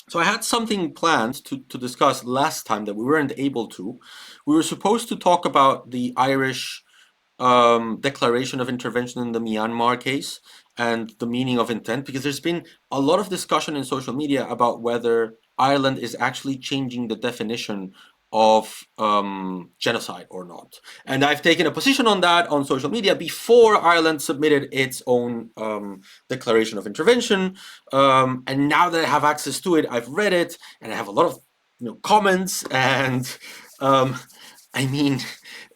So I had something planned to discuss last time that we weren't able to. We were supposed to talk about the Irish declaration of intervention in the Myanmar case and the meaning of intent, because there's been a lot of discussion in social media about whether Ireland is actually changing the definition of genocide or not. And I've taken a position on that on social media before Ireland submitted its own declaration of intervention. And now that I have access to it, I've read it and I have a lot of comments. And um, I mean,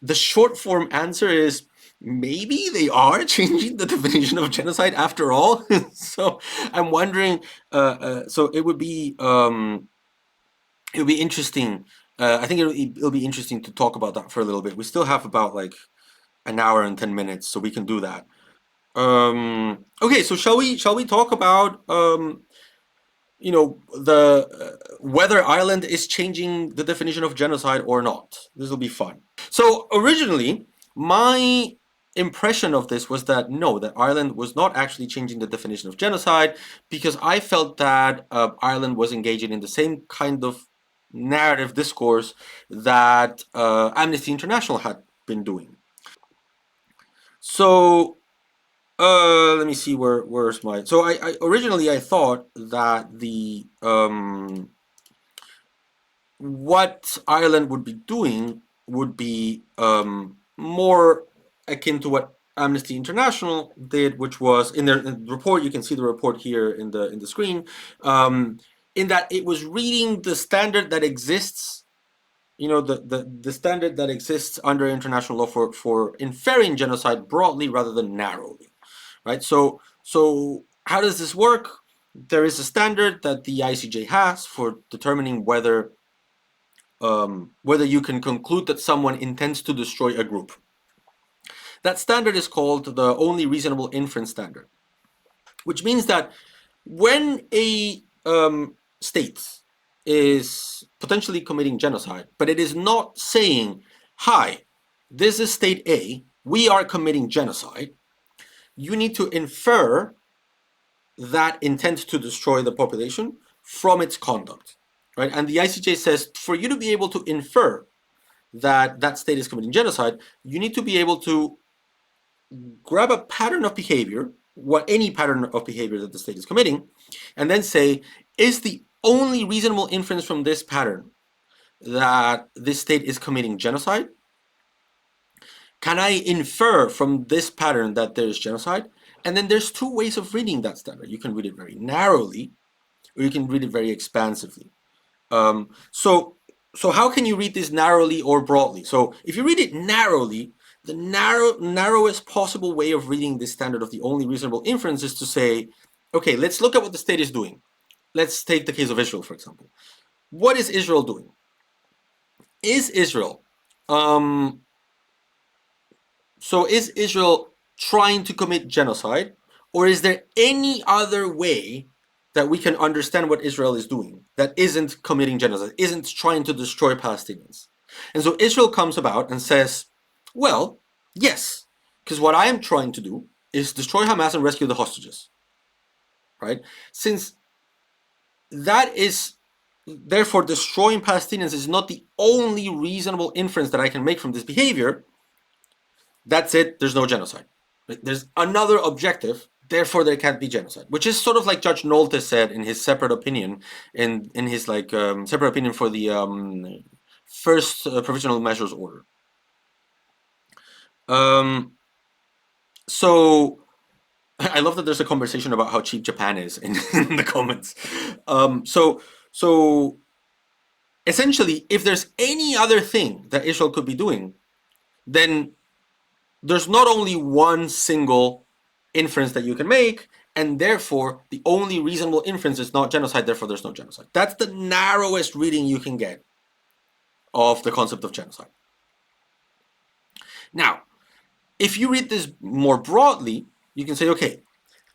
the short form answer is maybe they are changing the definition of genocide after all. So I'm wondering. So it would be interesting. I think it'll be interesting to talk about that for a little bit. We still have about like an hour and 10 minutes, so we can do that. Okay, so shall we talk about the whether Ireland is changing the definition of genocide or not? This will be fun. So originally, my impression of this was that no, that Ireland was not actually changing the definition of genocide, because I felt that Ireland was engaging in the same kind of narrative discourse that Amnesty International had been doing. So let me see where's my. So I originally I thought that the what Ireland would be doing would be more akin to what Amnesty International did, which was in their report. You can see the report here in the screen. In that it was reading the standard that exists, the standard that exists under international law for inferring genocide broadly rather than narrowly, right? So how does this work? There is a standard that the ICJ has for determining whether you can conclude that someone intends to destroy a group. That standard is called the only reasonable inference standard, which means that when a state is potentially committing genocide, but it is not saying, hi, this is state A, we are committing genocide, you need to infer that intent to destroy the population from its conduct, right? And the ICJ says for you to be able to infer that that state is committing genocide, you need to be able to grab a pattern of behavior, any pattern of behavior that the state is committing, and then say, is the only reasonable inference from this pattern that this state is committing genocide? Can I infer from this pattern that there is genocide? And then there's two ways of reading that standard. You can read it very narrowly, or you can read it very expansively. So how can you read this narrowly or broadly? So if you read it narrowly, the narrowest possible way of reading this standard of the only reasonable inference is to say, okay, let's look at what the state is doing. Let's take the case of Israel, for example. What is Israel doing? Is Israel trying to commit genocide, or is there any other way that we can understand what Israel is doing that isn't committing genocide, isn't trying to destroy Palestinians? And so Israel comes about and says, well, yes, because what I am trying to do is destroy Hamas and rescue the hostages, right? Since that is, therefore, destroying Palestinians is not the only reasonable inference that I can make from this behavior, that's it, there's no genocide. There's another objective, therefore there can't be genocide, which is sort of like Judge Nolte said in his separate opinion, in his separate opinion for the first provisional measures order. So I love that there's a conversation about how cheap Japan is in the comments. So essentially, if there's any other thing that Israel could be doing, then there's not only one single inference that you can make, and therefore the only reasonable inference is not genocide, therefore there's no genocide. That's the narrowest reading you can get of the concept of genocide. Now, if you read this more broadly, you can say, okay,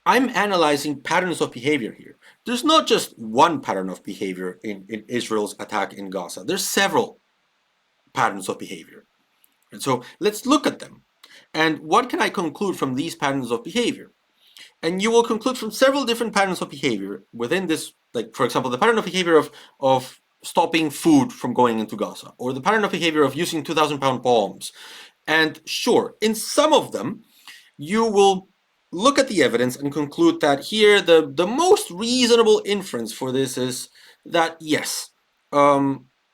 I'm analyzing patterns of behavior here. There's not just one pattern of behavior in Israel's attack in Gaza. There's several patterns of behavior. And so let's look at them. And what can I conclude from these patterns of behavior? And you will conclude from several different patterns of behavior within this like for example, the pattern of behavior of stopping food from going into Gaza, or the pattern of behavior of using 2,000-pound bombs. And sure, in some of them, you will look at the evidence and conclude that here the most reasonable inference for this is that yes,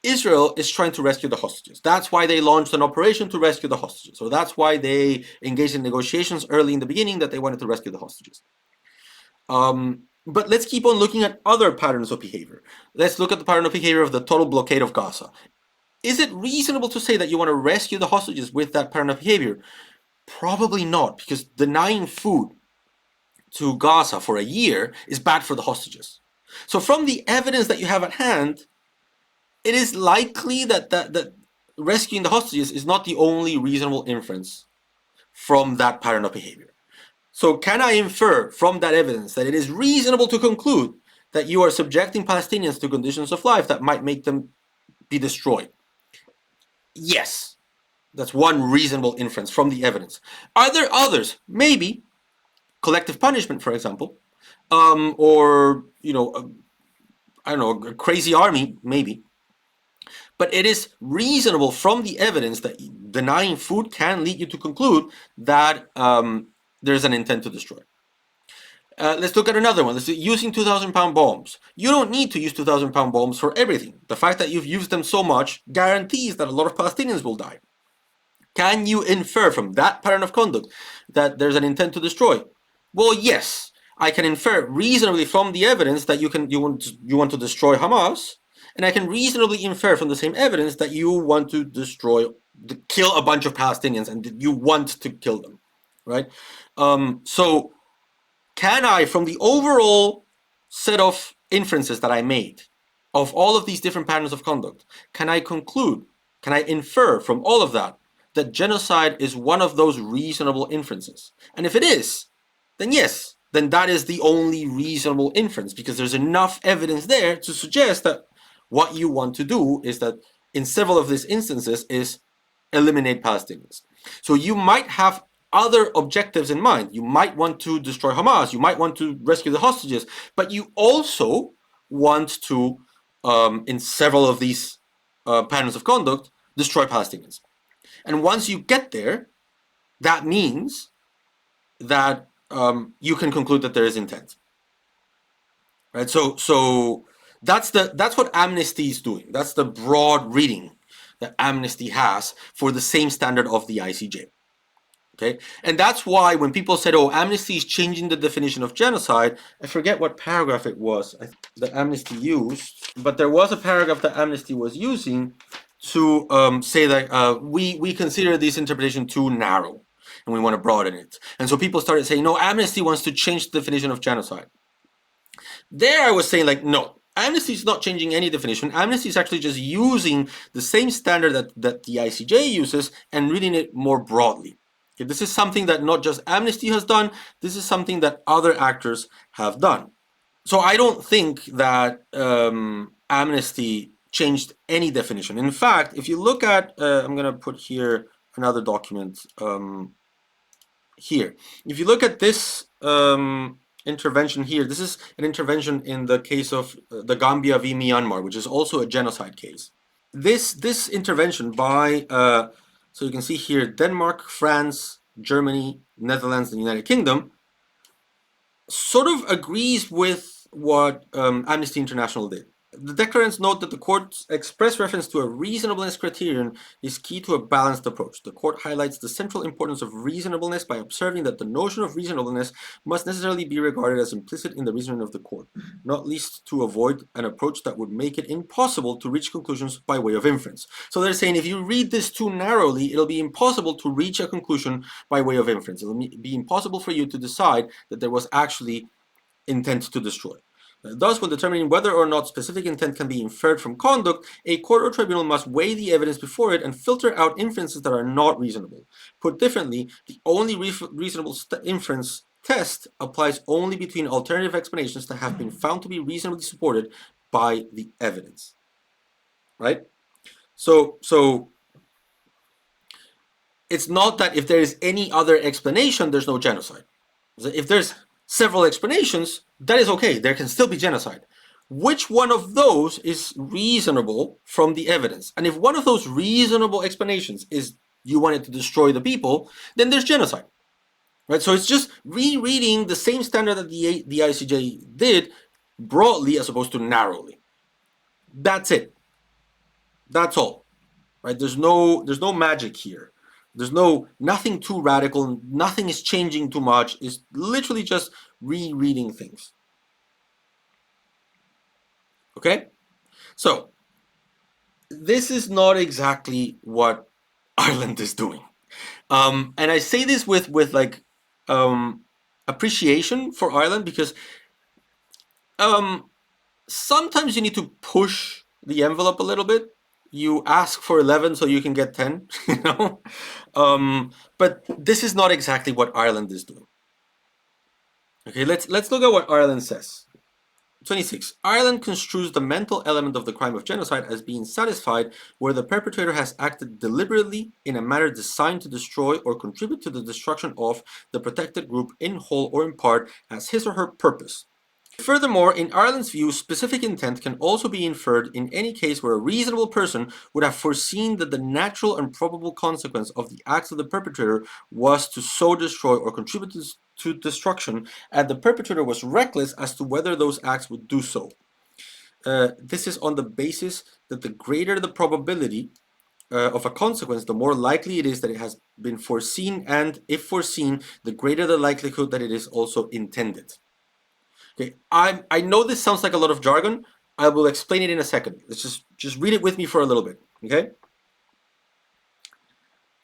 Israel is trying to rescue the hostages. That's why they launched an operation to rescue the hostages. So that's why they engaged in negotiations early in the beginning, that they wanted to rescue the hostages. But let's keep on looking at other patterns of behavior. Let's look at the pattern of behavior of the total blockade of Gaza. Is it reasonable to say that you want to rescue the hostages with that pattern of behavior? Probably not, because denying food to Gaza for a year is bad for the hostages. So from the evidence that you have at hand, it is likely that rescuing the hostages is not the only reasonable inference from that pattern of behavior. So can I infer from that evidence that it is reasonable to conclude that you are subjecting Palestinians to conditions of life that might make them be destroyed? Yes. That's one reasonable inference from the evidence. Are there others? Maybe. Collective punishment, for example. Or, I don't know, a crazy army, maybe. But it is reasonable from the evidence that denying food can lead you to conclude that there's an intent to destroy. Let's look at another one. Let's see, using 2,000-pound bombs. You don't need to use 2,000-pound bombs for everything. The fact that you've used them so much guarantees that a lot of Palestinians will die. Can you infer from that pattern of conduct that there's an intent to destroy? Well, yes. I can infer reasonably from the evidence that you want to destroy Hamas, and I can reasonably infer from the same evidence that you want to kill a bunch of Palestinians, and that you want to kill them, right? So can I, from the overall set of inferences that I made of all of these different patterns of conduct, can I infer from all of that genocide is one of those reasonable inferences? And if it is, then yes, then that is the only reasonable inference, because there's enough evidence there to suggest that what you want to do is that in several of these instances is eliminate Palestinians. So you might have other objectives in mind. You might want to destroy Hamas, you might want to rescue the hostages, but you also want to, in several of these patterns of conduct, destroy Palestinians. And once you get there, that means that you can conclude that there is intent, right? So that's what Amnesty is doing. That's the broad reading that Amnesty has for the same standard of the ICJ. Okay, and that's why when people said, "Oh, Amnesty is changing the definition of genocide," I forget what paragraph it was that Amnesty used, but there was a paragraph that Amnesty was using to say that we consider this interpretation too narrow and we want to broaden it. And so people started saying, no, Amnesty wants to change the definition of genocide. There I was saying, like, no, Amnesty is not changing any definition. Amnesty is actually just using the same standard that the ICJ uses and reading it more broadly. Okay, this is something that not just Amnesty has done, this is something that other actors have done. So I don't think that Amnesty changed any definition. In fact, if you look at, I'm going to put here another document here. If you look at this intervention here, this is an intervention in the case of the Gambia v. Myanmar, which is also a genocide case. This intervention by, so you can see here, Denmark, France, Germany, Netherlands, and the United Kingdom, sort of agrees with what Amnesty International did. The declarants note that the court's express reference to a reasonableness criterion is key to a balanced approach. The court highlights the central importance of reasonableness by observing that the notion of reasonableness must necessarily be regarded as implicit in the reasoning of the court, not least to avoid an approach that would make it impossible to reach conclusions by way of inference. So they're saying if you read this too narrowly, it'll be impossible to reach a conclusion by way of inference. It'll be impossible for you to decide that there was actually intent to destroy. Thus, when determining whether or not specific intent can be inferred from conduct, a court or tribunal must weigh the evidence before it and filter out inferences that are not reasonable. Put differently, the only reasonable inference test applies only between alternative explanations that have been found to be reasonably supported by the evidence. Right? So it's not that if there is any other explanation, there's no genocide. If there's several explanations, that is okay. There can still be genocide. which one of those is reasonable from the evidence? And if one of those reasonable explanations is you wanted to destroy the people, then there's genocide. Right? So it's just rereading the same standard that the ICJ did broadly as opposed to narrowly. That's it. That's all. Right? There's no magic here. There's nothing too radical. Nothing is changing too much. It's literally just rereading things. Okay? So this is not exactly what Ireland is doing. And I say this with like appreciation for Ireland, because sometimes you need to push the envelope a little bit. You ask for 11 so you can get 10, you know? But this is not exactly what Ireland is doing. Okay, let's look at what Ireland says. 26. Ireland construes the mental element of the crime of genocide as being satisfied where the perpetrator has acted deliberately in a manner designed to destroy or contribute to the destruction of the protected group in whole or in part as his or her purpose. Furthermore, in Ireland's view, specific intent can also be inferred in any case where a reasonable person would have foreseen that the natural and probable consequence of the acts of the perpetrator was to so destroy or contribute to destruction, and the perpetrator was reckless as to whether those acts would do so. This is on the basis that the greater the probability of a consequence, the more likely it is that it has been foreseen, and if foreseen, the greater the likelihood that it is also intended. Okay, I know this sounds like a lot of jargon. I will explain it in a second. Let's just read it with me for a little bit, okay?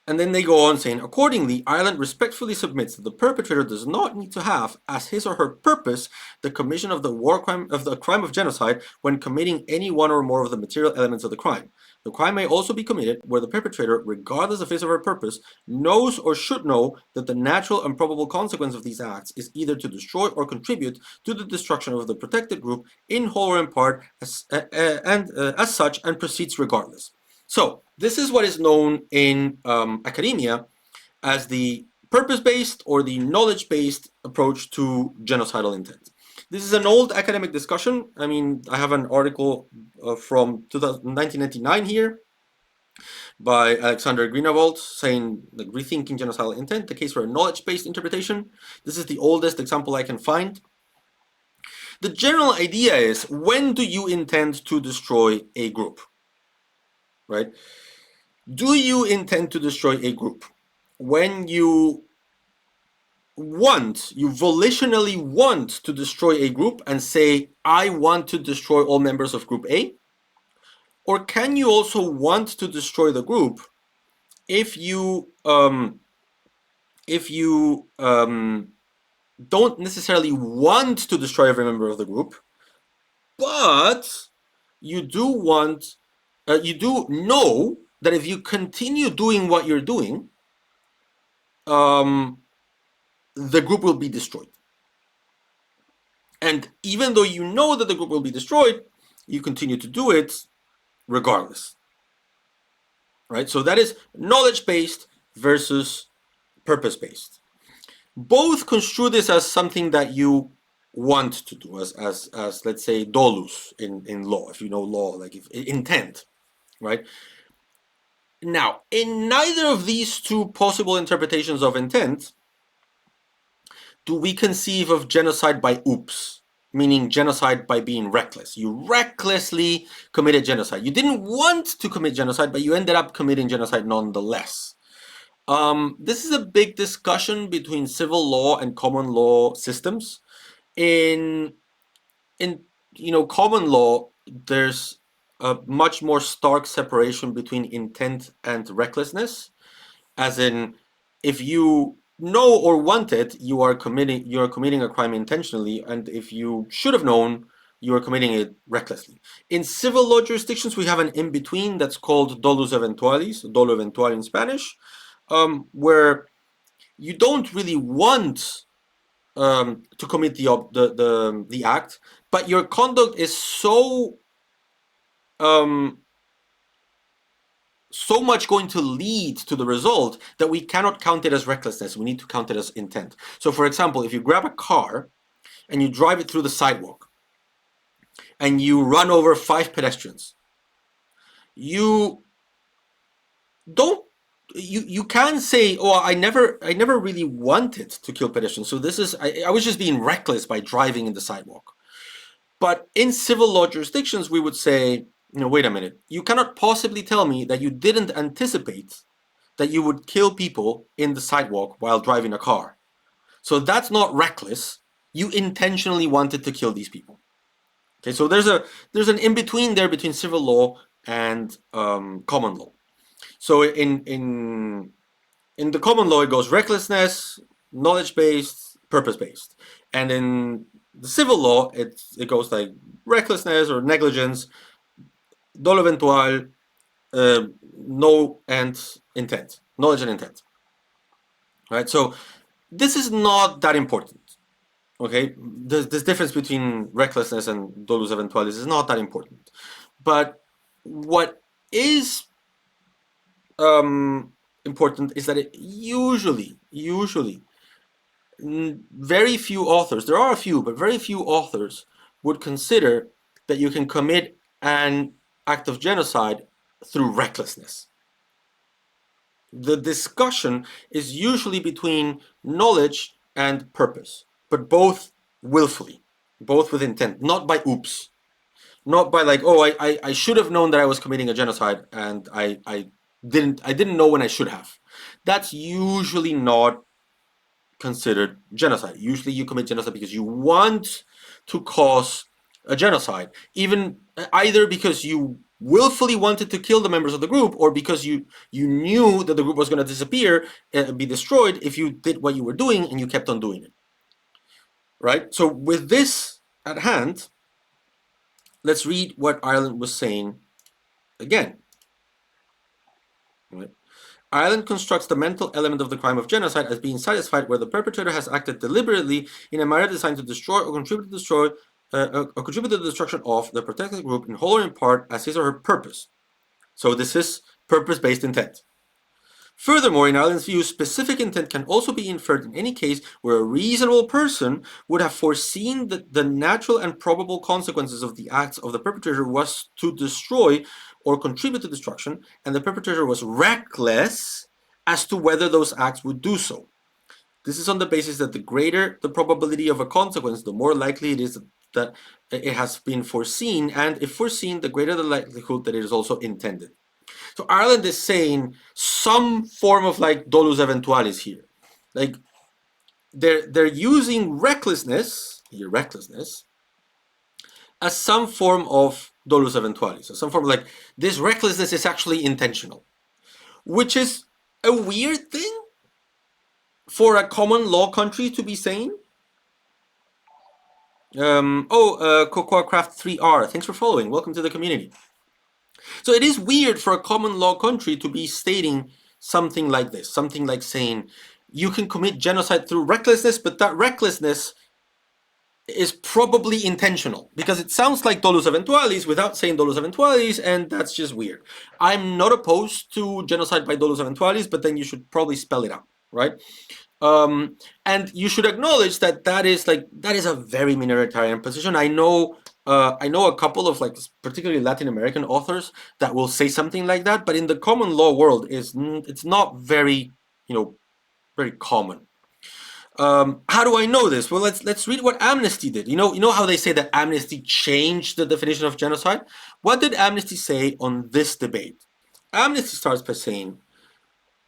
And then they go on saying, accordingly, Ireland respectfully submits that the perpetrator does not need to have, as his or her purpose, the commission of the war crime of the crime of genocide when committing any one or more of the material elements of the crime. The crime may also be committed where the perpetrator, regardless of his or her purpose, knows or should know that the natural and probable consequence of these acts is either to destroy or contribute to the destruction of the protected group in whole or in part, as such, and proceeds regardless. So this is what is known in academia as the purpose-based or the knowledge-based approach to genocidal intent. This is an old academic discussion. I mean, I have an article from 1999 here by Alexander Greenawalt saying, like, rethinking genocidal intent, the case for a knowledge-based interpretation. This is the oldest example I can find. The general idea is, when do you intend to destroy a group? Right? Do you intend to destroy a group? When you volitionally want to destroy a group and say, I want to destroy all members of group A? Or can you also want to destroy the group if you don't necessarily want to destroy every member of the group, but you do want, you do know that if you continue doing what you're doing, the group will be destroyed. And even though you know that the group will be destroyed, you continue to do it regardless. Right? So that is knowledge-based versus purpose-based. Both construe this as something that you want to do, as let's say dolus in law, if you know law, like if intent, right? Now, in neither of these two possible interpretations of intent do we conceive of genocide by oops, meaning genocide by being reckless. You recklessly committed genocide. You didn't want to commit genocide, but you ended up committing genocide nonetheless. This is a big discussion between civil law and common law systems. In common law, there's a much more stark separation between intent and recklessness, as in, if you know or want it, you are committing a crime intentionally, and if you should have known, you are committing it recklessly. In civil law jurisdictions, we have an in-between that's called dolus eventualis, dolo eventual in Spanish, where you don't really want to commit the act, but your conduct is so much going to lead to the result that we cannot count it as recklessness. We need to count it as intent. So, for example, if you grab a car and you drive it through the sidewalk, and you run over 5 pedestrians, you don't you can say, oh, I never really wanted to kill pedestrians, so this is I was just being reckless by driving in the sidewalk. But in civil law jurisdictions, we would say, wait a minute, you cannot possibly tell me that you didn't anticipate that you would kill people in the sidewalk while driving a car. So that's not reckless. You intentionally wanted to kill these people. Okay, so there's an in between there between civil law and common law. So in the common law, it goes recklessness, knowledge based, purpose based, and in the civil law, it goes like recklessness or negligence, dolo eventual, know and intent, knowledge and intent. Right. So this is not that important. Okay, this difference between recklessness and dolus eventualis is not that important. But what is important is that it usually very few authors, there are a few, but very few authors would consider that you can commit an act of genocide through recklessness. The discussion is usually between knowledge and purpose, but both willfully, both with intent, not by oops, not by like, oh, I should have known that I was committing a genocide and I didn't know when I should have. That's usually not considered genocide. Usually you commit genocide because you want to cause a genocide, even either because you willfully wanted to kill the members of the group or because you knew that the group was going to disappear and be destroyed if you did what you were doing and you kept on doing it. Right? So with this at hand, let's read what Ireland was saying again. Right? Ireland constructs the mental element of the crime of genocide as being satisfied where the perpetrator has acted deliberately in a manner designed to destroy or contribute to the destruction of the protected group in whole or in part as his or her purpose. So this is purpose-based intent. Furthermore, in Ireland's view, specific intent can also be inferred in any case where a reasonable person would have foreseen that the natural and probable consequences of the acts of the perpetrator was to destroy or contribute to destruction, and the perpetrator was reckless as to whether those acts would do so. This is on the basis that the greater the probability of a consequence, the more likely it is that it has been foreseen, and if foreseen, the greater the likelihood that it is also intended. So Ireland is saying some form of like dolus eventualis here. Like they're using recklessness as some form of dolus eventualis, as some form of like this recklessness is actually intentional, which is a weird thing for a common law country to be saying. Cocoa Craft 3R, thanks for following. Welcome to the community. So it is weird for a common law country to be stating something like this, something like saying you can commit genocide through recklessness, but that recklessness is probably intentional, because it sounds like dolus eventualis without saying dolus eventualis, and that's just weird. I'm not opposed to genocide by dolus eventualis, but then you should probably spell it out, right? And you should acknowledge that that is a very minoritarian position. I know a couple of like particularly Latin American authors that will say something like that, but in the common law world, it's not very very common. How do I know this? Well, let's read what Amnesty did. You know how they say that Amnesty changed the definition of genocide? What did Amnesty say on this debate? Amnesty starts by saying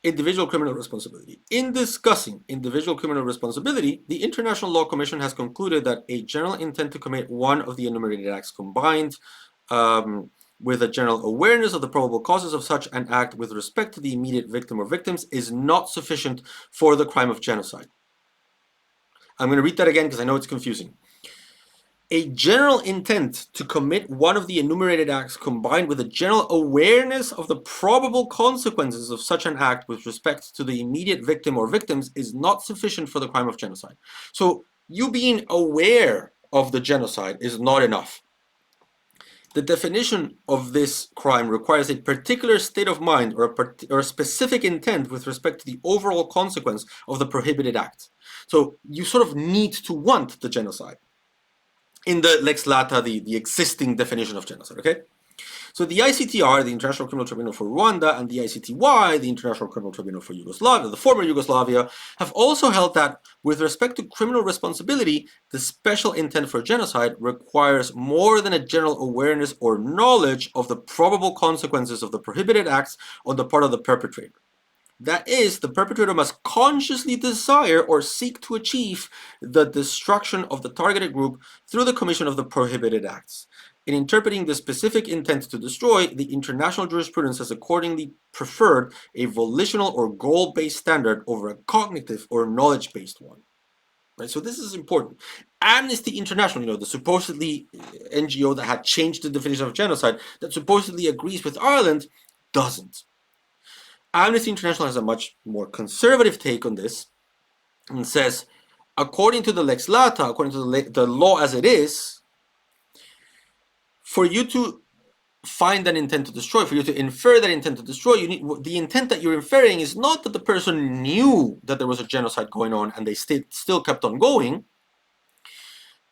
individual criminal responsibility. In discussing individual criminal responsibility, the International Law Commission has concluded that a general intent to commit one of the enumerated acts combined with a general awareness of the probable causes of such an act with respect to the immediate victim or victims is not sufficient for the crime of genocide. I'm going to read that again because I know it's confusing. A general intent to commit one of the enumerated acts combined with a general awareness of the probable consequences of such an act with respect to the immediate victim or victims is not sufficient for the crime of genocide. So you being aware of the genocide is not enough. The definition of this crime requires a particular state of mind or a specific intent with respect to the overall consequence of the prohibited act. So you sort of need to want the genocide. in the Lex Lata, the existing definition of genocide, okay? So the ICTR, the International Criminal Tribunal for Rwanda, and the ICTY, the International Criminal Tribunal for Yugoslavia, the former Yugoslavia, have also held that with respect to criminal responsibility, the special intent for genocide requires more than a general awareness or knowledge of the probable consequences of the prohibited acts on the part of the perpetrator. That is, the perpetrator must consciously desire or seek to achieve the destruction of the targeted group through the commission of the prohibited acts. In interpreting the specific intent to destroy, the international jurisprudence has accordingly preferred a volitional or goal-based standard over a cognitive or knowledge-based one. Right? So this is important. Amnesty International, the supposedly NGO that had changed the definition of genocide, that supposedly agrees with Ireland, doesn't. Amnesty International has a much more conservative take on this and says, according to the Lex Lata, according to the law as it is, for you to find an intent to destroy, for you to infer that intent to destroy, the intent that you're inferring is not that the person knew that there was a genocide going on and they still kept on going.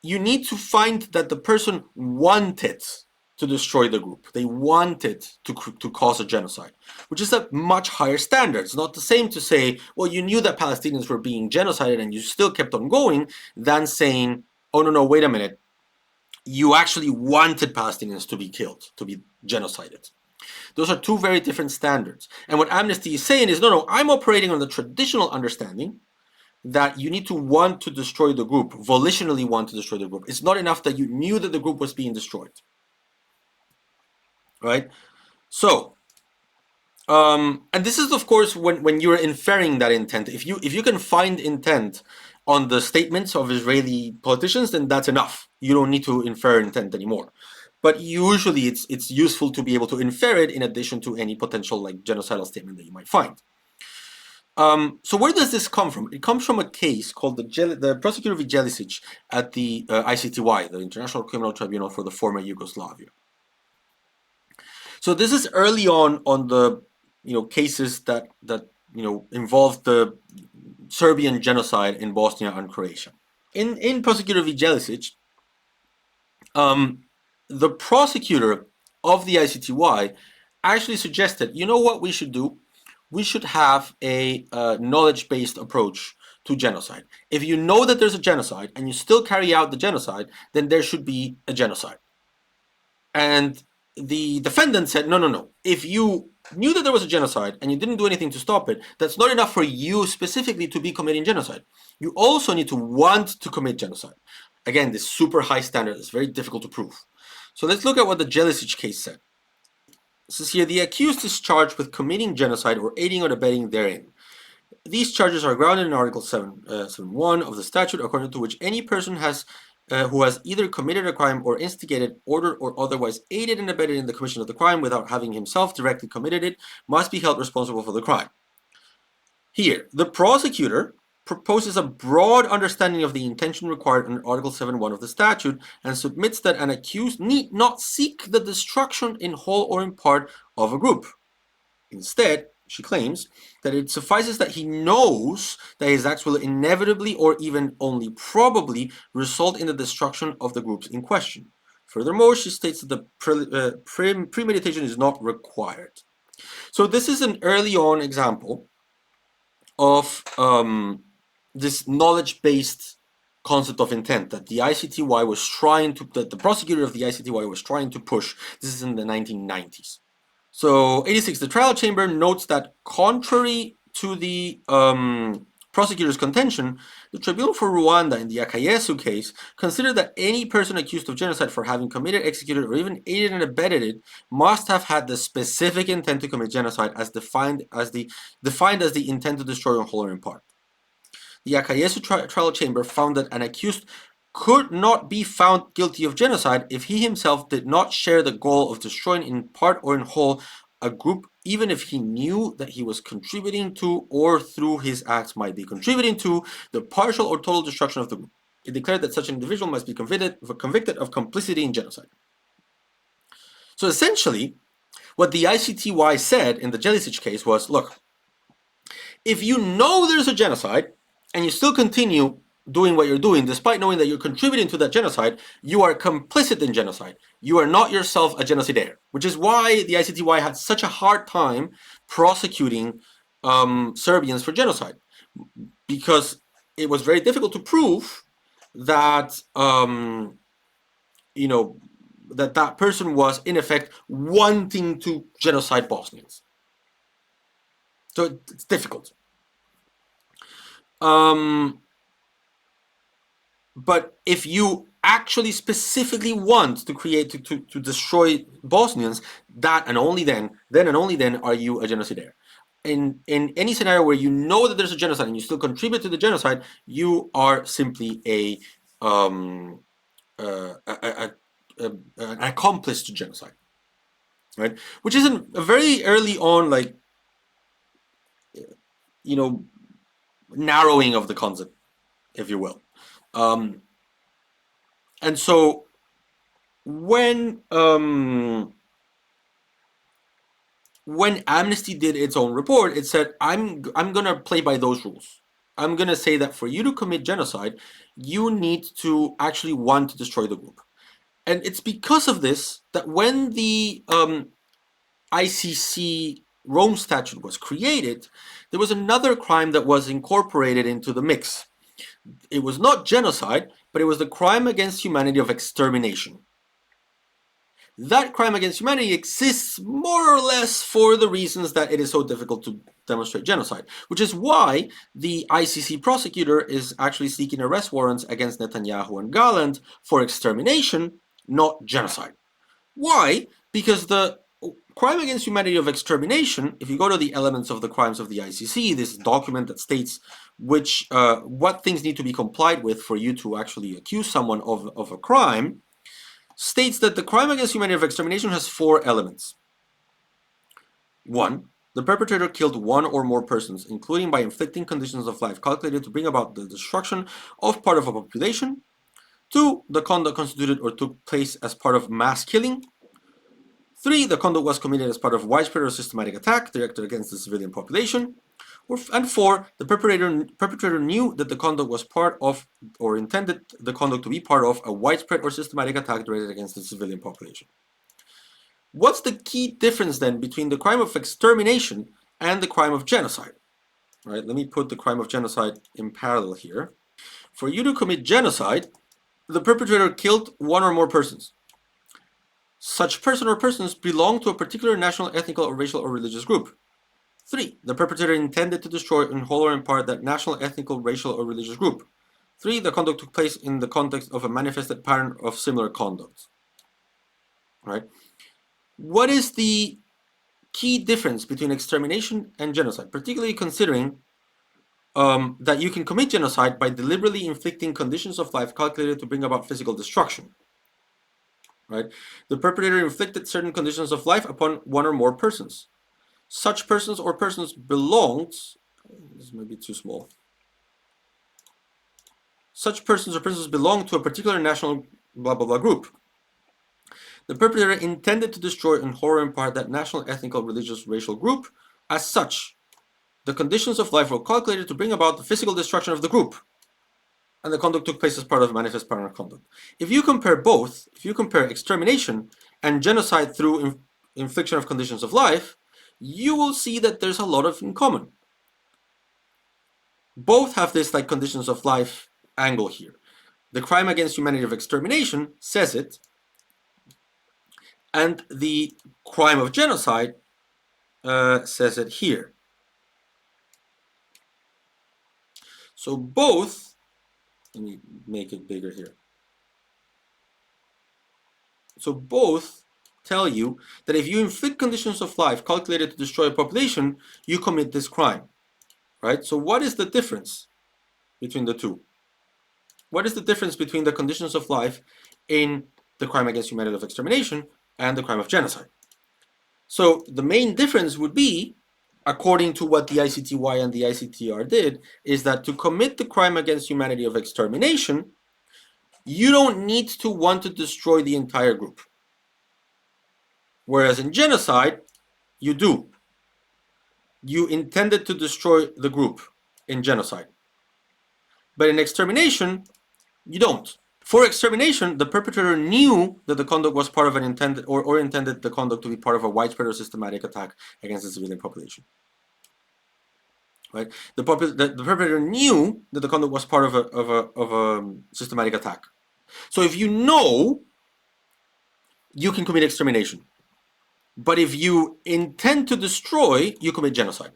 You need to find that the person wanted to destroy the group. They wanted to cause a genocide, which is a much higher standard. It's not the same to say, well, you knew that Palestinians were being genocided and you still kept on going, than saying, oh, no, wait a minute. You actually wanted Palestinians to be killed, to be genocided. Those are two very different standards. And what Amnesty is saying is, no, I'm operating on the traditional understanding that you need to want to destroy the group, volitionally want to destroy the group. It's not enough that you knew that the group was being destroyed. Right? So, and this is, of course, when you're inferring that intent. If you can find intent on the statements of Israeli politicians, then that's enough. You don't need to infer intent anymore. But usually it's useful to be able to infer it in addition to any potential genocidal statement that you might find. So where does this come from? It comes from a case called the Prosecutor v. Jelicic at the ICTY, the International Criminal Tribunal for the former Yugoslavia. So this is early on the cases that involved the Serbian genocide in Bosnia and Croatia. In Prosecutor v. Jelicic, the prosecutor of the ICTY actually suggested, you know what we should do? We should have a knowledge-based approach to genocide. If you know that there's a genocide and you still carry out the genocide, then there should be a genocide. And the defendant said, no. If you knew that there was a genocide and you didn't do anything to stop it, that's not enough for you specifically to be committing genocide. You also need to want to commit genocide. Again, this super high standard is very difficult to prove. So let's look at what the Jelicic case said. It says here, the accused is charged with committing genocide or aiding or abetting therein. These charges are grounded in Article 7.1 of the statute, according to which any person who has either committed a crime or instigated, ordered, or otherwise aided and abetted in the commission of the crime without having himself directly committed it must be held responsible for the crime. Here, the prosecutor proposes a broad understanding of the intention required under Article 7.1 of the statute and submits that an accused need not seek the destruction in whole or in part of a group. Instead, she claims that it suffices that he knows that his acts will inevitably or even only probably result in the destruction of the groups in question. Furthermore, she states that the premeditation is not required. So this is an early on example of this knowledge-based concept of intent that the ICTY was trying to, that the prosecutor of the ICTY was trying to push. This is in the 1990s. So 86, the trial chamber notes that contrary to the prosecutor's contention, the Tribunal for Rwanda in the Akayesu case considered that any person accused of genocide for having committed, executed, or even aided and abetted it must have had the specific intent to commit genocide as defined as the intent to destroy in whole or in part. The Akayesu trial chamber found that an accused could not be found guilty of genocide if he himself did not share the goal of destroying in part or in whole a group, even if he knew that he was contributing to or through his acts might be contributing to the partial or total destruction of the group. It declared that such an individual must be convicted of complicity in genocide. So essentially, what the ICTY said in the Jelicic case was, look, if you know there's a genocide and you still continue doing what you're doing, despite knowing that you're contributing to that genocide, you are complicit in genocide. You are not yourself a genocidaire, which is why the ICTY had such a hard time prosecuting Serbians for genocide, because it was very difficult to prove that that person was in effect wanting to genocide Bosnians. So it's difficult. But if you actually specifically want to create to destroy Bosnians, that and only then and only then are you a genocidaire. In any scenario where you know that there's a genocide and you still contribute to the genocide, you are simply an accomplice to genocide, right? Which is a very early on, narrowing of the concept, if you will. And so when Amnesty did its own report, it said, I'm gonna play by those rules. I'm gonna say that for you to commit genocide, you need to actually want to destroy the group. And it's because of this that when the ICC Rome Statute was created, there was another crime that was incorporated into the mix. It was not genocide, but it was the crime against humanity of extermination. That crime against humanity exists more or less for the reasons that it is so difficult to demonstrate genocide, which is why the ICC prosecutor is actually seeking arrest warrants against Netanyahu and Gallant for extermination, not genocide. Why? Because the crime against humanity of extermination, if you go to the elements of the crimes of the ICC, this document that states what things need to be complied with for you to actually accuse someone of a crime, states that the crime against humanity of extermination has 4 elements. 1. The perpetrator killed one or more persons, including by inflicting conditions of life calculated to bring about the destruction of part of a population. 2. The conduct constituted or took place as part of mass killing. 3. The conduct was committed as part of widespread or systematic attack directed against the civilian population. And 4. The perpetrator knew that the conduct was part of, or intended the conduct to be part of, a widespread or systematic attack directed against the civilian population. What's the key difference then between the crime of extermination and the crime of genocide? Right, let me put the crime of genocide in parallel here. For you to commit genocide, the perpetrator killed one or more persons. Such person or persons belong to a particular national, ethnic, or racial or religious group. 3. The perpetrator intended to destroy in whole or in part that national, ethnic, racial, or religious group. 3. The conduct took place in the context of a manifested pattern of similar conduct. Right? What is the key difference between extermination and genocide, particularly considering that you can commit genocide by deliberately inflicting conditions of life calculated to bring about physical destruction? Right? The perpetrator inflicted certain conditions of life upon one or more persons. Such persons or persons belonged, this may be too small. Such persons or persons belong to a particular national blah blah blah group. The perpetrator intended to destroy in whole or in part that national, ethnic, religious, racial group. As such, the conditions of life were calculated to bring about the physical destruction of the group, and the conduct took place as part of manifest pattern of conduct. If you compare both, if you compare extermination and genocide through infliction of conditions of life, you will see that there's a lot of in common. Both have this conditions of life angle here. The crime against humanity of extermination says it, and the crime of genocide says it here. So both, let me make it bigger here. So both tell you that if you inflict conditions of life calculated to destroy a population, you commit this crime, right? So what is the difference between the two? What is the difference between the conditions of life in the crime against humanity of extermination and the crime of genocide? So the main difference would be, according to what the ICTY and the ICTR did, is that to commit the crime against humanity of extermination, you don't need to want to destroy the entire group. Whereas in genocide, you do. You intended to destroy the group in genocide. But in extermination, you don't. For extermination, the perpetrator knew that the conduct was part of an intended or intended the conduct to be part of a widespread or systematic attack against the civilian population. Right? The perpetrator knew that the conduct was part of a systematic attack. So if you know, you can commit extermination. But if you intend to destroy, you commit genocide.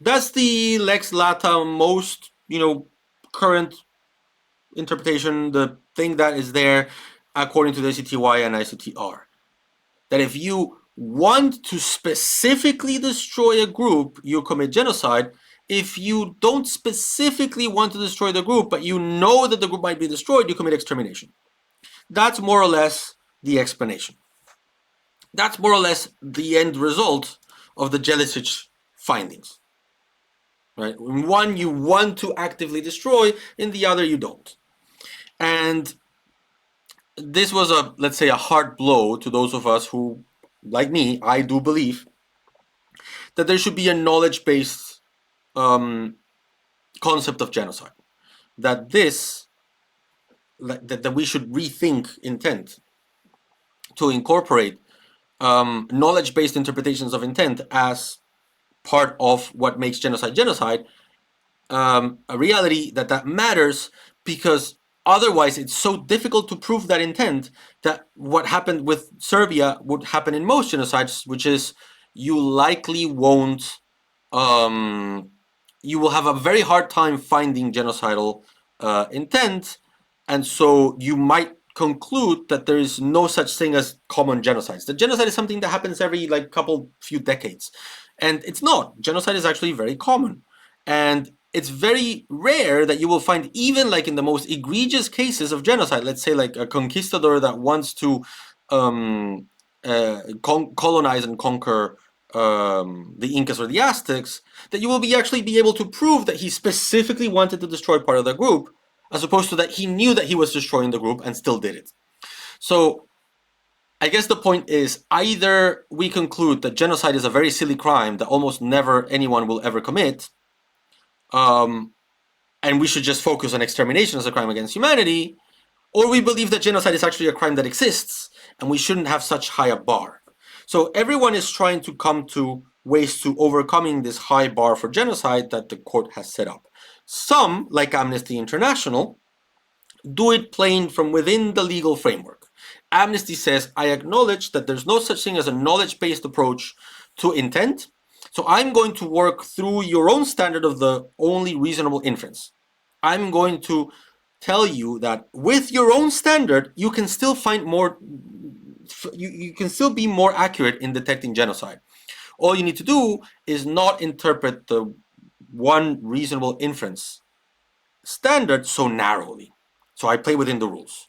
That's the lex lata most, current interpretation, the thing that is there according to the ICTY and ICTR. That if you want to specifically destroy a group, you commit genocide. If you don't specifically want to destroy the group, but you know that the group might be destroyed, you commit extermination. That's more or less the explanation. That's more or less the end result of the Genocide findings. Right? In one, you want to actively destroy, in the other, you don't. And this was let's say, a hard blow to those of us who, like me, I do believe that there should be a knowledge-based concept of genocide. That we should rethink intent to incorporate knowledge-based interpretations of intent as part of what makes genocide, a reality that matters, because otherwise it's so difficult to prove that intent that what happened with Serbia would happen in most genocides, which is you likely won't, you will have a very hard time finding genocidal intent, and so you might conclude that there is no such thing as common genocides. The genocide is something that happens every few decades, and it's not. Genocide is actually very common, and it's very rare that you will find, even in the most egregious cases of genocide, let's say like a conquistador that wants to colonize and conquer the Incas or the Aztecs, that you will actually be able to prove that he specifically wanted to destroy part of the group, as opposed to that he knew that he was destroying the group and still did it. So I guess the point is, either we conclude that genocide is a very silly crime that almost never anyone will ever commit, and we should just focus on extermination as a crime against humanity, or we believe that genocide is actually a crime that exists and we shouldn't have such high a bar. So everyone is trying to come to ways to overcoming this high bar for genocide that the court has set up. Some, like Amnesty International, do it plain from within the legal framework. Amnesty says, I acknowledge that there's no such thing as a knowledge-based approach to intent, so I'm going to work through your own standard of the only reasonable inference. I'm going to tell you that with your own standard, you can still find more, you can still be more accurate in detecting genocide. All you need to do is not interpret the one reasonable inference standard so narrowly. So I play within the rules.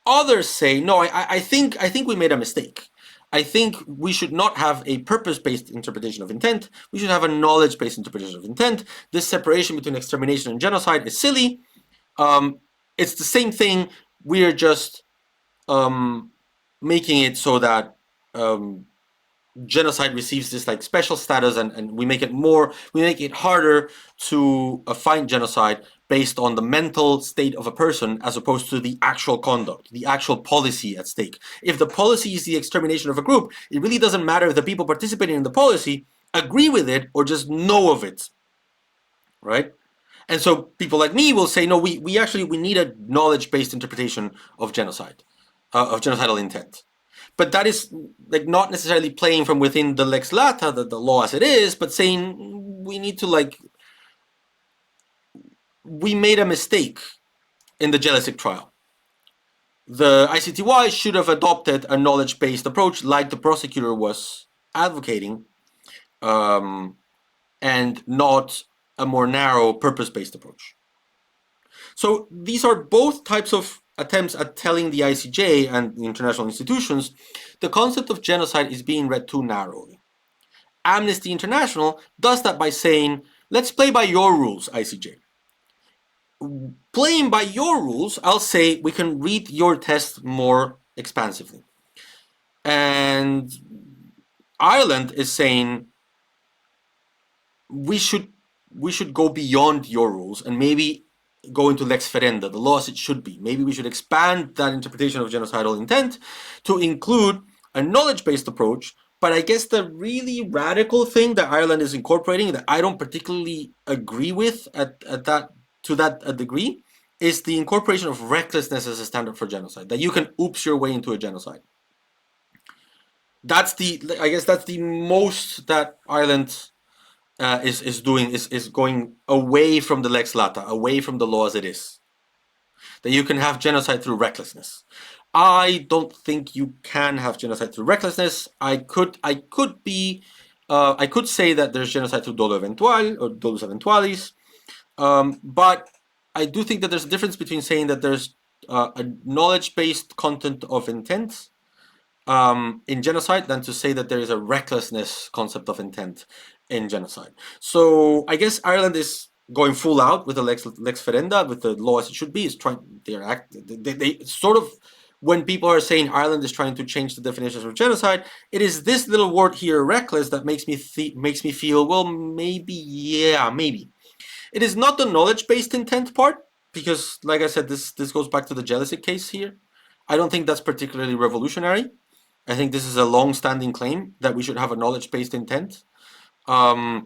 Others say, no, I think we made a mistake. I think we should not have a purpose-based interpretation of intent. We should have a knowledge-based interpretation of intent. This separation between extermination and genocide is silly. It's the same thing. We are just making it so that genocide receives this special status, and we make it harder to find genocide based on the mental state of a person as opposed to the actual conduct, the actual policy at stake. If the policy is the extermination of a group, it really doesn't matter if the people participating in the policy agree with it or just know of it, right? And so people like me will say, no, we need a knowledge-based interpretation of genocide, of genocidal intent. But that is not necessarily playing from within the lex lata, the law as it is, but saying we need to we made a mistake in the Genocide trial. The ICTY should have adopted a knowledge-based approach like the prosecutor was advocating, and not a more narrow purpose-based approach. So these are both types of attempts at telling the ICJ and the international institutions the concept of genocide is being read too narrowly. Amnesty International does that by saying, let's play by your rules, ICJ. Playing by your rules, I'll say we can read your test more expansively. And Ireland is saying we should go beyond your rules and maybe go into lex ferenda, the law as it should be. Maybe we should expand that interpretation of genocidal intent to include a knowledge-based approach. But I guess the really radical thing that Ireland is incorporating that I don't particularly agree with at that degree is the incorporation of recklessness as a standard for genocide. That you can oops your way into a genocide. That's the most that Ireland is doing is going away from the lex lata, away from the law as it is. That you can have genocide through recklessness. I don't think you can have genocide through recklessness. I could say that there's genocide through dolo eventual or dolus eventualis, but I do think that there's a difference between saying that there's a knowledge-based content of intent in genocide than to say that there is a recklessness concept of intent in genocide. So I guess Ireland is going full out with the lex ferenda, with the law as it should be. Is trying they sort of, when people are saying Ireland is trying to change the definitions of genocide, it is this little word here, reckless, that makes me feel, well, maybe. It is not the knowledge-based intent part, because, like I said, this goes back to the jealousy case here. I don't think that's particularly revolutionary. I think this is a long-standing claim that we should have a knowledge-based intent. I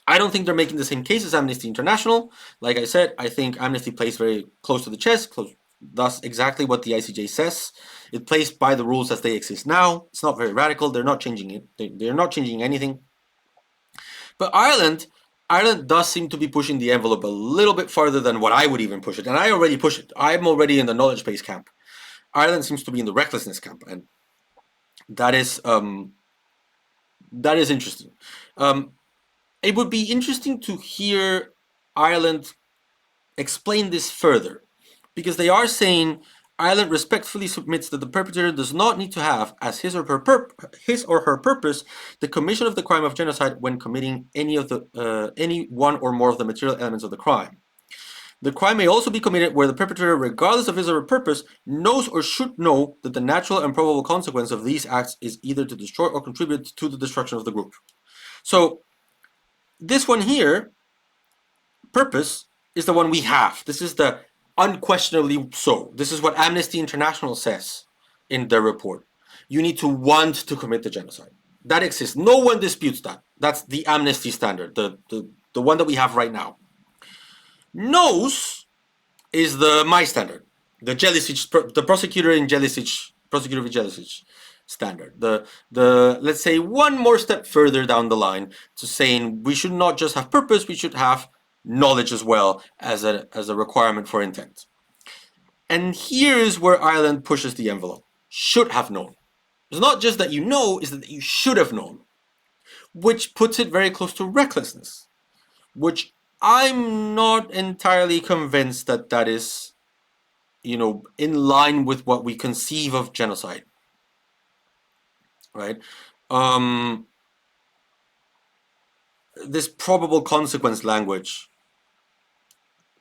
don't think they're making the same case as Amnesty International. Like I said, I think Amnesty plays very close to the chest, thus exactly what the ICJ says. It plays by the rules as they exist now. It's not very radical. They're not changing it. They're not changing anything. But Ireland does seem to be pushing the envelope a little bit farther than what I would even push it. And I already push it. I'm already in the knowledge-based camp. Ireland seems to be in the recklessness camp. And that is interesting. It would be interesting to hear Ireland explain this further, because they are saying Ireland respectfully submits that the perpetrator does not need to have as his or her purpose the commission of the crime of genocide when committing any one or more of the material elements of the crime. The crime may also be committed where the perpetrator, regardless of his or her purpose, knows or should know that the natural and probable consequence of these acts is either to destroy or contribute to the destruction of the group. So this one here, purpose, is the one we have. This is the unquestionably so. This is what Amnesty International says in their report. You need to want to commit the genocide. That exists. No one disputes that. That's the Amnesty standard, the one that we have right now. Knows is my standard, the prosecutor in prosecutor with Jelicic standard. The let's say one more step further down the line to saying we should not just have purpose, we should have knowledge as well as a requirement for intent. And here's where Ireland pushes the envelope. Should have known. It's not just that you know, it's that you should have known, which puts it very close to recklessness, which I'm not entirely convinced that is, in line with what we conceive of genocide, right? This probable consequence language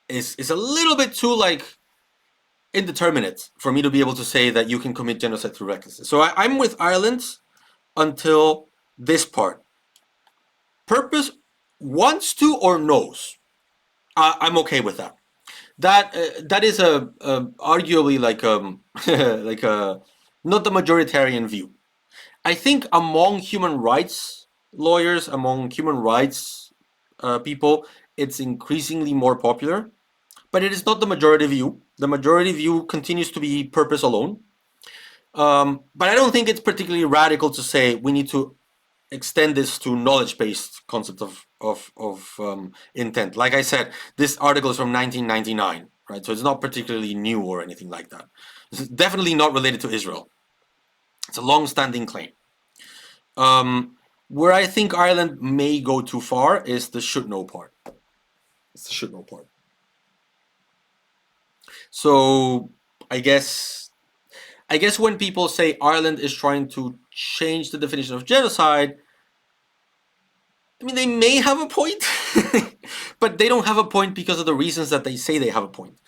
is a little bit too indeterminate for me to be able to say that you can commit genocide through recklessness. So I'm with Ireland until this part. Purpose, wants to or knows. I'm okay with that. That is arguably not the majoritarian view. I think among human rights lawyers, among human rights people, it's increasingly more popular, but it is not the majority view. The majority view continues to be purpose alone. But I don't think it's particularly radical to say we need to extend this to knowledge-based concept of intent. Like I said, this article is from 1999, right? So it's not particularly new or anything like that. It's definitely not related to Israel. It's a long-standing claim. Where I think Ireland may go too far is the should know part. It's the should know part. So I guess when people say Ireland is trying to change the definition of genocide, I mean, they may have a point, but they don't have a point because of the reasons that they say they have a point.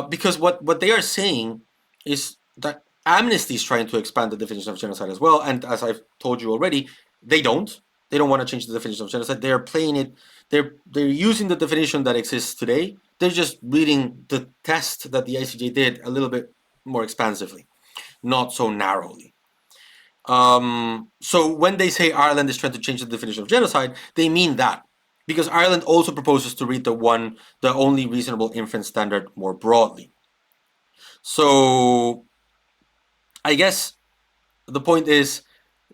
Because what they are saying is that Amnesty is trying to expand the definition of genocide as well, and as I've told you already, they don't. They don't want to change the definition of genocide. They're playing it. They're using the definition that exists today. They're just reading the test that the ICJ did a little bit more expansively, not so narrowly. So when they say Ireland is trying to change the definition of genocide, they mean that, because Ireland also proposes to read the only reasonable inference standard more broadly. So I guess the point is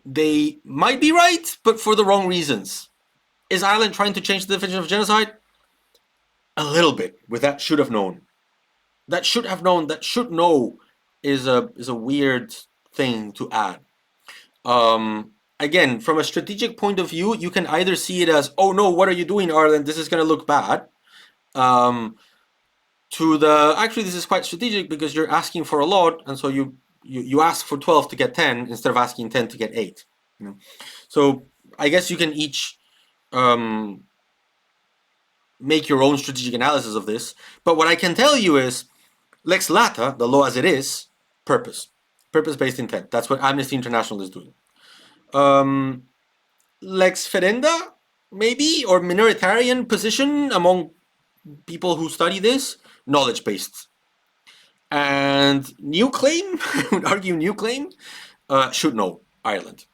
they might be right, but for the wrong reasons. Is Ireland trying to change the definition of genocide? A little bit, with that should have known. That should have known, that should know is a weird thing to add. Again, from a strategic point of view, you can either see it as, oh no, what are you doing, Ireland? This is going to look bad. Actually, this is quite strategic because you're asking for a lot, and so you ask for 12 to get 10 instead of asking 10 to get 8. You know? So I guess you can each make your own strategic analysis of this. But what I can tell you is, lex lata, the law as it is, purpose-based intent. That's what Amnesty International is doing. Lex ferenda, maybe, or minoritarian position among people who study this, knowledge-based. And new claim, I would argue new claim, should know, Ireland.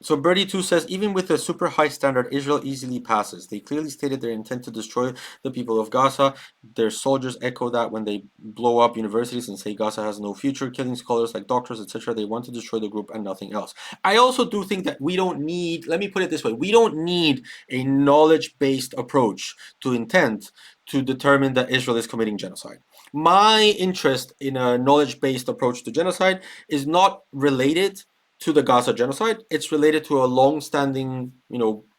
So Birdie2 says, even with a super high standard, Israel easily passes. They clearly stated their intent to destroy the people of Gaza. Their soldiers echo that when they blow up universities and say Gaza has no future, killing scholars like doctors, etc. They want to destroy the group and nothing else. I also do think that we don't need, let me put it this way, we don't need a knowledge-based approach to intent to determine that Israel is committing genocide. My interest in a knowledge-based approach to genocide is not related to the Gaza genocide. It's related to a long-standing,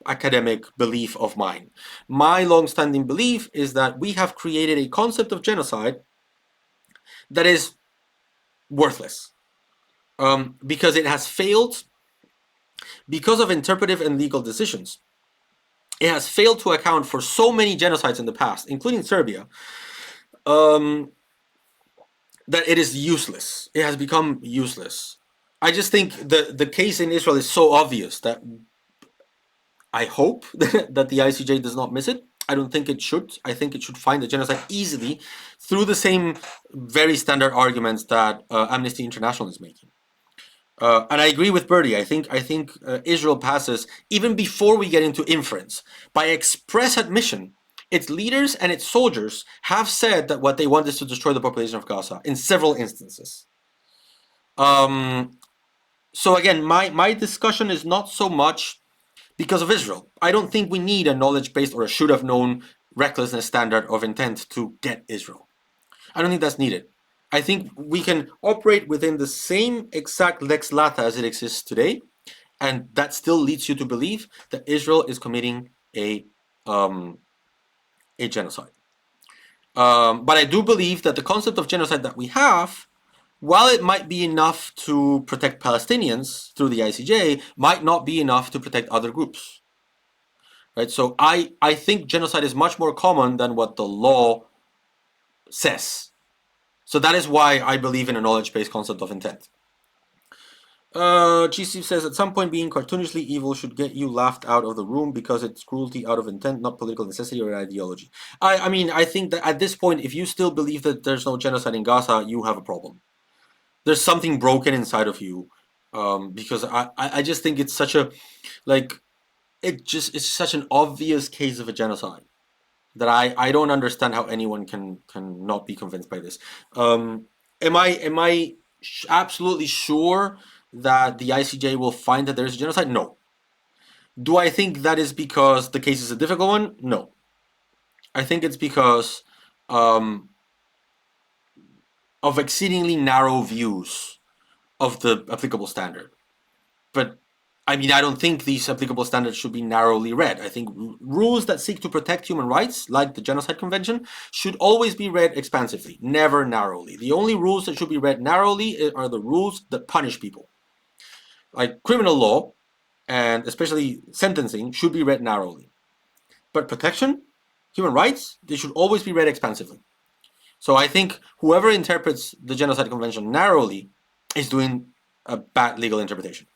academic belief of mine. My long-standing belief is that we have created a concept of genocide that is worthless because it has failed because of interpretive and legal decisions. It has failed to account for so many genocides in the past, including Serbia, that it is useless. It has become useless. I just think the case in Israel is so obvious that I hope that the ICJ does not miss it. I don't think it should. I think it should find the genocide easily through the same very standard arguments that Amnesty International is making. And I agree with Birdie. I think Israel passes even before we get into inference. By express admission, its leaders and its soldiers have said that what they want is to destroy the population of Gaza in several instances. So again, my discussion is not so much because of Israel. I don't think we need a knowledge-based or a should-have-known recklessness standard of intent to get Israel. I don't think that's needed. I think we can operate within the same exact lex lata as it exists today, and that still leads you to believe that Israel is committing a genocide. But I do believe that the concept of genocide that we have, while it might be enough to protect Palestinians through the ICJ, might not be enough to protect other groups. Right? So I think genocide is much more common than what the law says. So that is why I believe in a knowledge-based concept of intent. GC says, at some point being cartoonishly evil should get you laughed out of the room because it's cruelty out of intent, not political necessity or ideology. I mean, I think that at this point, if you still believe that there's no genocide in Gaza, you have a problem. There's something broken inside of you, because I just think it's such a, it's such an obvious case of a genocide that I don't understand how anyone can not be convinced by this. Am I absolutely sure that the ICJ will find that there's a genocide? No. Do I think that is because the case is a difficult one? No. I think it's because of exceedingly narrow views of the applicable standard. But I mean, I don't think these applicable standards should be narrowly read. I think rules that seek to protect human rights, like the Genocide Convention, should always be read expansively, never narrowly. The only rules that should be read narrowly are the rules that punish people. Like criminal law, and especially sentencing, should be read narrowly. But protection, human rights, they should always be read expansively. So I think whoever interprets the Genocide Convention narrowly is doing a bad legal interpretation.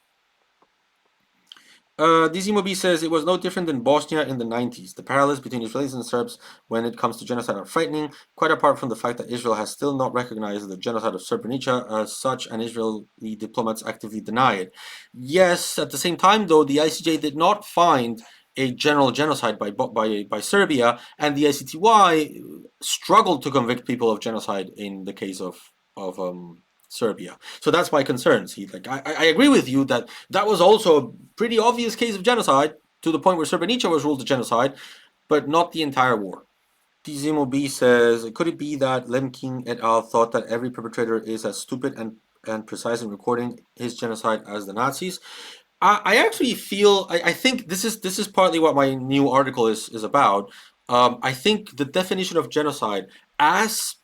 DZMOB says it was no different than Bosnia in the 90s. The parallels between Israelis and Serbs when it comes to genocide are frightening, quite apart from the fact that Israel has still not recognized the genocide of Srebrenica as such, and Israeli diplomats actively deny it. Yes, at the same time, though, the ICJ did not find a general genocide by Serbia, and the ICTY struggled to convict people of genocide in the case of Serbia. So that's my concerns. I agree with you that that was also a pretty obvious case of genocide to the point where Srebrenica was ruled a genocide, but not the entire war. Tizimo B says, could it be that Lemkin et al. Thought that every perpetrator is as stupid and precise in recording his genocide as the Nazis? I actually feel I think this is partly what my new article is about. I think the definition of genocide as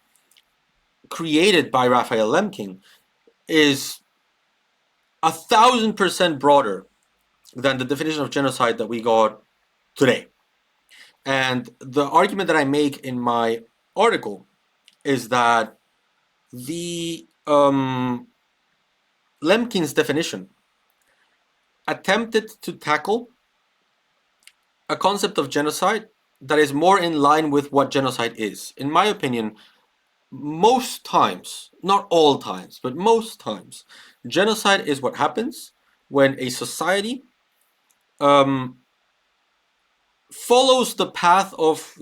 created by Raphael Lemkin is 1,000% broader than the definition of genocide that we got today. And the argument that I make in my article is that the Lemkin's definition attempted to tackle a concept of genocide that is more in line with what genocide is. In my opinion, most times, not all times, but most times, genocide is what happens when a society follows the path of,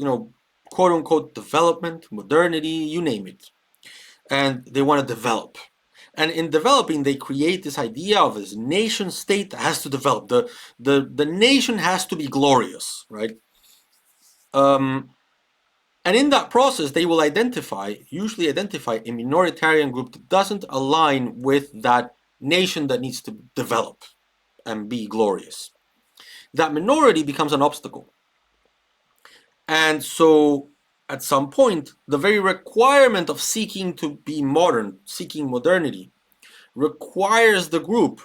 quote unquote, development, modernity, you name it. And they want to develop. And in developing, they create this idea of this nation state that has to develop. The nation has to be glorious, right? And in that process, they will usually identify a minoritarian group that doesn't align with that nation that needs to develop and be glorious. That minority becomes an obstacle. And so at some point, the very requirement of seeking to be modern, seeking modernity, requires the group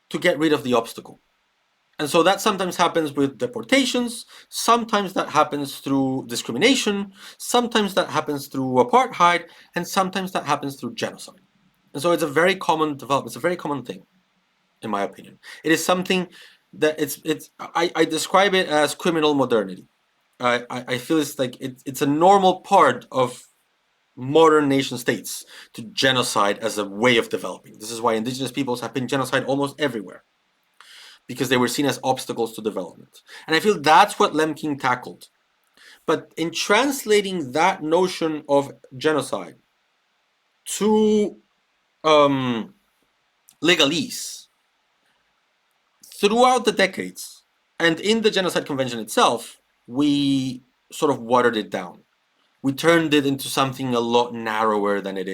to get rid of the obstacle. And so that sometimes happens with deportations, sometimes that happens through discrimination, sometimes that happens through apartheid, and sometimes that happens through genocide. And so it's a very common development, it's a very common thing, in my opinion. It is something that I describe it as criminal modernity. I feel it's like it's a normal part of modern nation states to genocide as a way of developing. This is why indigenous peoples have been genocide almost everywhere, because they were seen as obstacles to development. And I feel that's what Lemkin tackled. But in translating that notion of genocide to legalese, throughout the decades, and in the Genocide Convention itself, we sort of watered it down. We turned it into something a lot narrower than it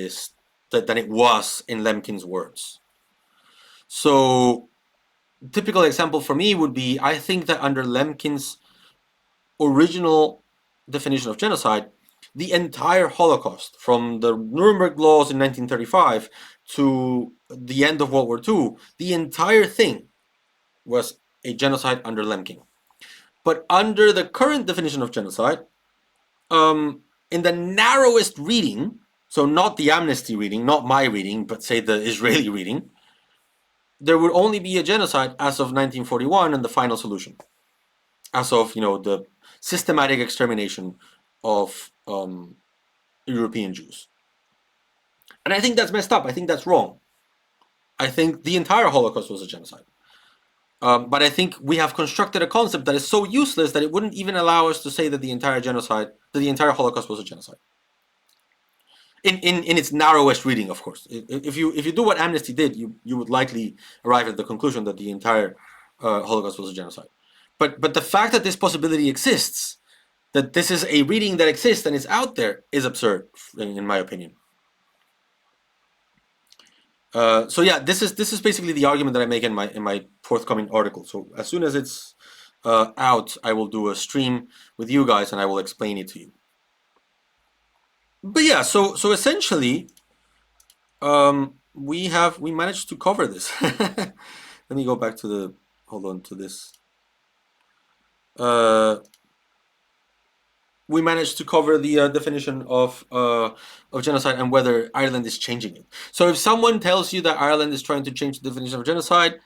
was in Lemkin's words. So, typical example for me would be, I think that under Lemkin's original definition of genocide, the entire Holocaust, from the Nuremberg laws in 1935 to the end of World War II, the entire thing was a genocide under Lemkin. But under the current definition of genocide, in the narrowest reading, so not the amnesty reading, not my reading, but say the Israeli reading, there would only be a genocide as of 1941 and the final solution, as of the systematic extermination of European Jews. And I think that's messed up. I think that's wrong. I think the entire Holocaust was a genocide. But I think we have constructed a concept that is so useless that it wouldn't even allow us to say that the entire Holocaust was a genocide. In its narrowest reading, of course. If you do what Amnesty did, you would likely arrive at the conclusion that the entire Holocaust was a genocide. But the fact that this possibility exists, that this is a reading that exists and is out there, is absurd, in my opinion. So yeah, this is basically the argument that I make in my forthcoming article. So as soon as it's out, I will do a stream with you guys and I will explain it to you. But yeah, so essentially, we managed to cover this. Let me go back to this. We managed to cover the definition of genocide and whether Ireland is changing it. So if someone tells you that Ireland is trying to change the definition of genocide,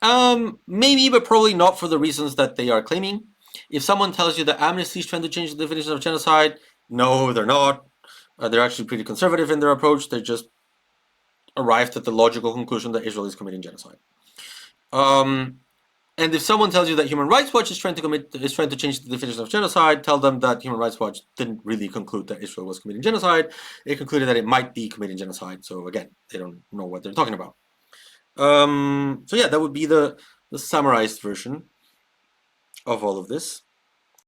Maybe, but probably not for the reasons that they are claiming. If someone tells you that Amnesty is trying to change the definition of genocide, no, they're not. They're actually pretty conservative in their approach. They just arrived at the logical conclusion that Israel is committing genocide. And if someone tells you that Human Rights Watch is trying to change the definition of genocide, tell them that Human Rights Watch didn't really conclude that Israel was committing genocide. It concluded that it might be committing genocide. So again, they don't know what they're talking about. So yeah, that would be the summarized version of all of this.